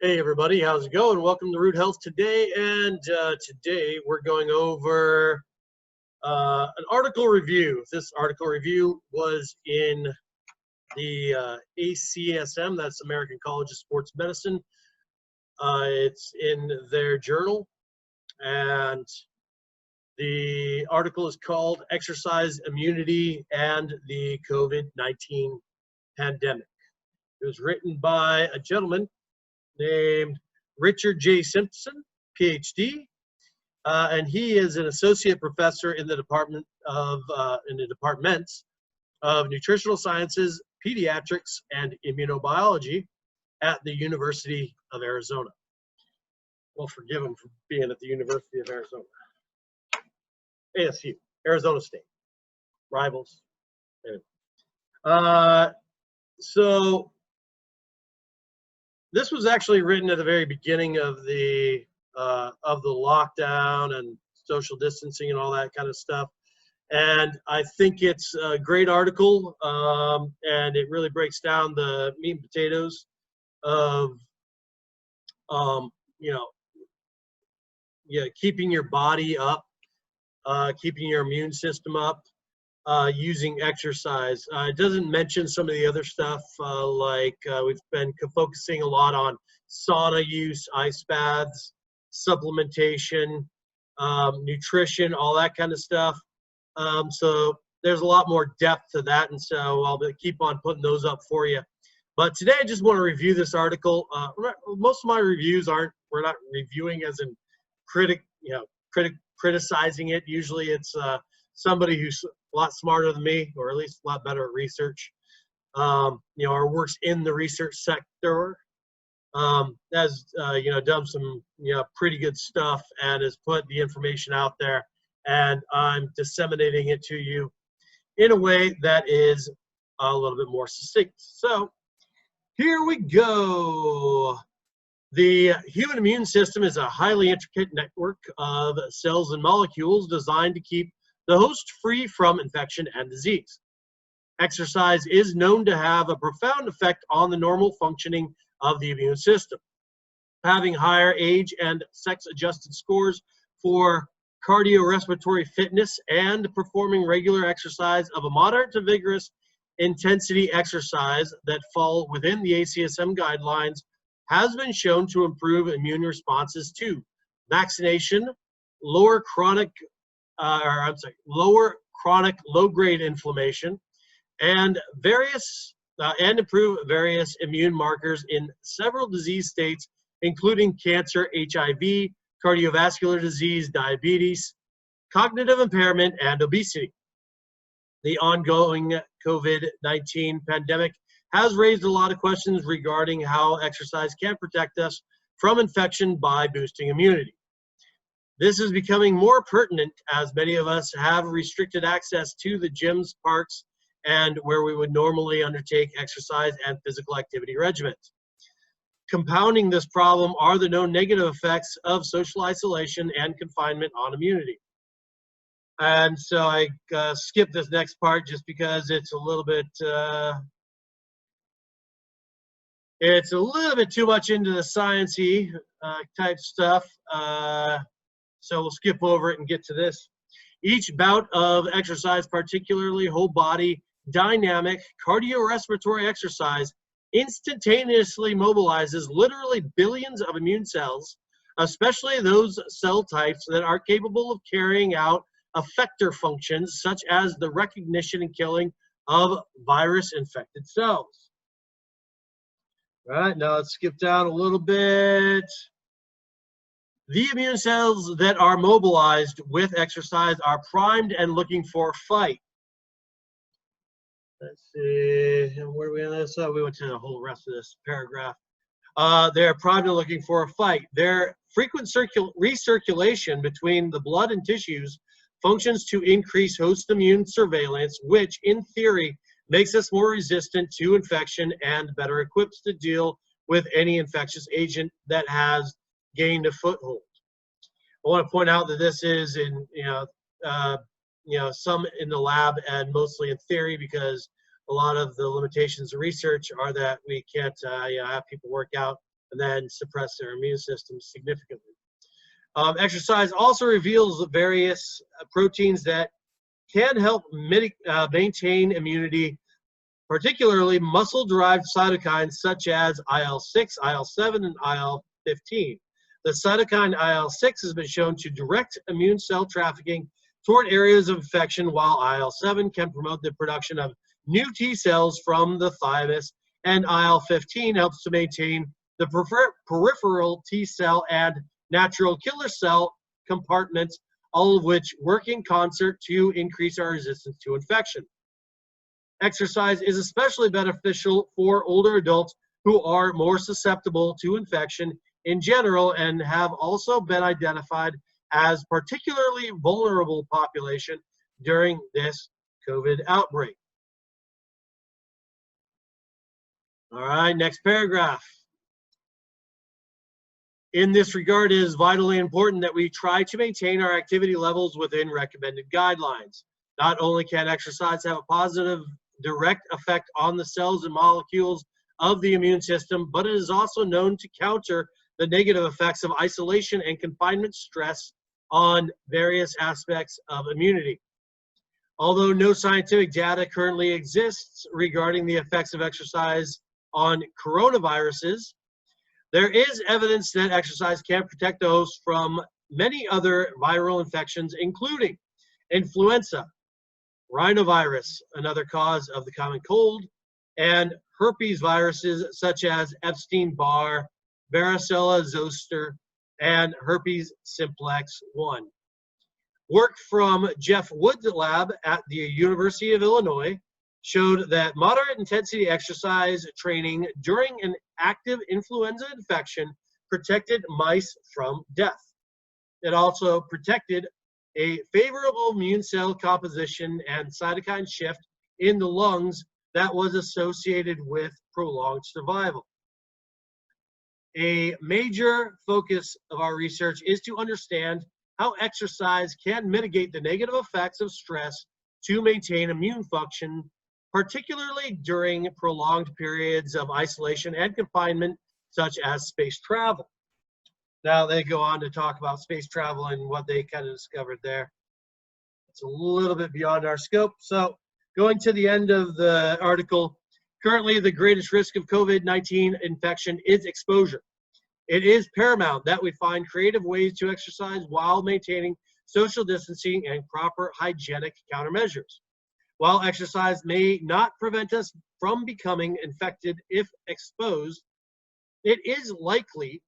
Hey everybody, how's it going? Welcome to Root Health today, and today we're going over an article review. This article review was in the ACSM, that's American College of Sports Medicine. It's in their journal, and the article is called Exercise Immunity and the COVID-19 Pandemic. It was written by a gentleman named Richard J. Simpson, PhD, and he is an associate professor in the departments of nutritional sciences, pediatrics, and immunobiology at the University of Arizona. Well, forgive him for being at the University of Arizona. ASU, Arizona State, rivals. Anyway. So this was actually written at the very beginning of the lockdown and social distancing and all that kind of stuff. And I think it's a great article, and it really breaks down the meat and potatoes of, keeping your body up, keeping your immune system up, using exercise. It doesn't mention some of the other stuff, like we've been focusing a lot on sauna use, ice baths, supplementation, nutrition, all that kind of stuff. So there's a lot more depth to that, and so I'll keep on putting those up for you. But today I just want to review this article. Most of my reviews we're not reviewing as in criticizing it. Usually it's somebody who's a lot smarter than me, or at least a lot better at research, or works in the research sector, has done some pretty good stuff and has put the information out there, and I'm disseminating it to you in a way that is a little bit more succinct. So here we go. The human immune system is a highly intricate network of cells and molecules designed to keep the host free from infection and disease. Exercise is known to have a profound effect on the normal functioning of the immune system. Having higher age and sex-adjusted scores for cardiorespiratory fitness and performing regular exercise of a moderate to vigorous intensity exercise that fall within the ACSM guidelines has been shown to improve immune responses to vaccination, lower chronic low-grade inflammation, and improve various immune markers in several disease states, including cancer, HIV, cardiovascular disease, diabetes, cognitive impairment, and obesity. The ongoing COVID-19 pandemic has raised a lot of questions regarding how exercise can protect us from infection by boosting immunity. This is becoming more pertinent as many of us have restricted access to the gyms, parks, and where we would normally undertake exercise and physical activity regimens. Compounding this problem are the known negative effects of social isolation and confinement on immunity. And so I skipped this next part just because it's a little bit too much into the science-y type stuff. So we'll skip over it and get to this. Each bout of exercise, particularly whole body, dynamic, cardiorespiratory exercise, instantaneously mobilizes literally billions of immune cells, especially those cell types that are capable of carrying out effector functions such as the recognition and killing of virus-infected cells. All right, now let's skip down a little bit. The immune cells that are mobilized with exercise are primed and looking for fight. Let's see, where are we on this? We went to the whole rest of this paragraph. They're primed and looking for a fight. Their frequent recirculation between the blood and tissues functions to increase host immune surveillance, which in theory makes us more resistant to infection and better equipped to deal with any infectious agent that has gained a foothold. I want to point out that this is in some in the lab and mostly in theory, because a lot of the limitations of research are that we can't have people work out and then suppress their immune system significantly. Exercise also reveals various proteins that can help maintain immunity, particularly muscle-derived cytokines such as IL-6, IL-7, and IL-15. The cytokine IL-6 has been shown to direct immune cell trafficking toward areas of infection, while IL-7 can promote the production of new T cells from the thymus, and IL-15 helps to maintain the peripheral T cell and natural killer cell compartments, all of which work in concert to increase our resistance to infection. Exercise is especially beneficial for older adults who are more susceptible to infection in general and have also been identified as particularly vulnerable population during this COVID outbreak. All right, next paragraph. In this regard, it is vitally important that we try to maintain our activity levels within recommended guidelines. Not only can exercise have a positive direct effect on the cells and molecules of the immune system, but it is also known to counter the negative effects of isolation and confinement stress on various aspects of immunity. Although no scientific data currently exists regarding the effects of exercise on coronaviruses, there is evidence that exercise can protect the host from many other viral infections, including influenza, rhinovirus, another cause of the common cold, and herpes viruses such as Epstein-Barr, varicella zoster, and herpes simplex 1. Work from Jeff Wood's lab at the University of Illinois showed that moderate intensity exercise training during an active influenza infection protected mice from death. It also protected a favorable immune cell composition and cytokine shift in the lungs that was associated with prolonged survival. A major focus of our research is to understand how exercise can mitigate the negative effects of stress to maintain immune function, particularly during prolonged periods of isolation and confinement, such as space travel. Now they go on to talk about space travel and what they kind of discovered there. It's a little bit beyond our scope. So going to the end of the article, currently the greatest risk of COVID-19 infection is exposure. It is paramount that we find creative ways to exercise while maintaining social distancing and proper hygienic countermeasures. While exercise may not prevent us from becoming infected if exposed, it is likely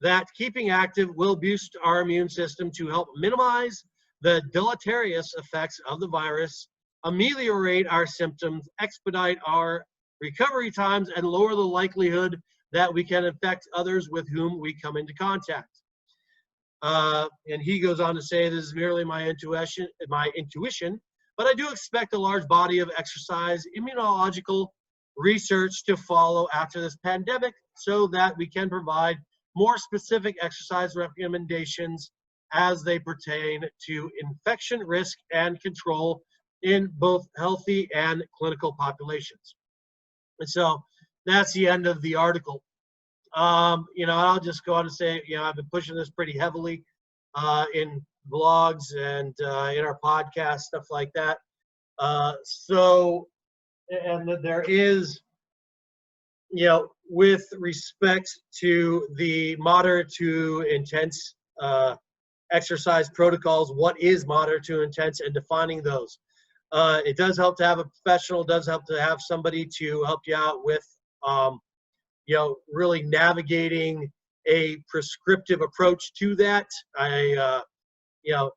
that keeping active will boost our immune system to help minimize the deleterious effects of the virus, ameliorate our symptoms, expedite our recovery times, and lower the likelihood that we can infect others with whom we come into contact. And he goes on to say, this is merely my intuition, but I do expect a large body of exercise immunological research to follow after this pandemic so that we can provide more specific exercise recommendations as they pertain to infection risk and control in both healthy and clinical populations. And so that's the end of the article. I'll just go on to say, I've been pushing this pretty heavily in blogs and in our podcast, stuff like that. And there is, with respect to the moderate to intense exercise protocols, what is moderate to intense and defining those. It does help to have a professional, does help to have somebody to help you out with, really navigating a prescriptive approach to that. You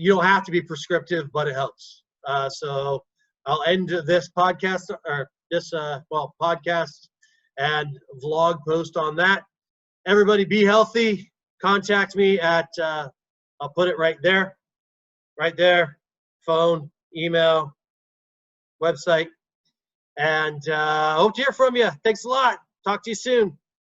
don't have to be prescriptive, but it helps. So I'll end this podcast podcast and vlog post on that. Everybody be healthy. Contact me at, I'll put it right there, phone, email, website, and hope to hear from you. Thanks a lot. Talk to you soon.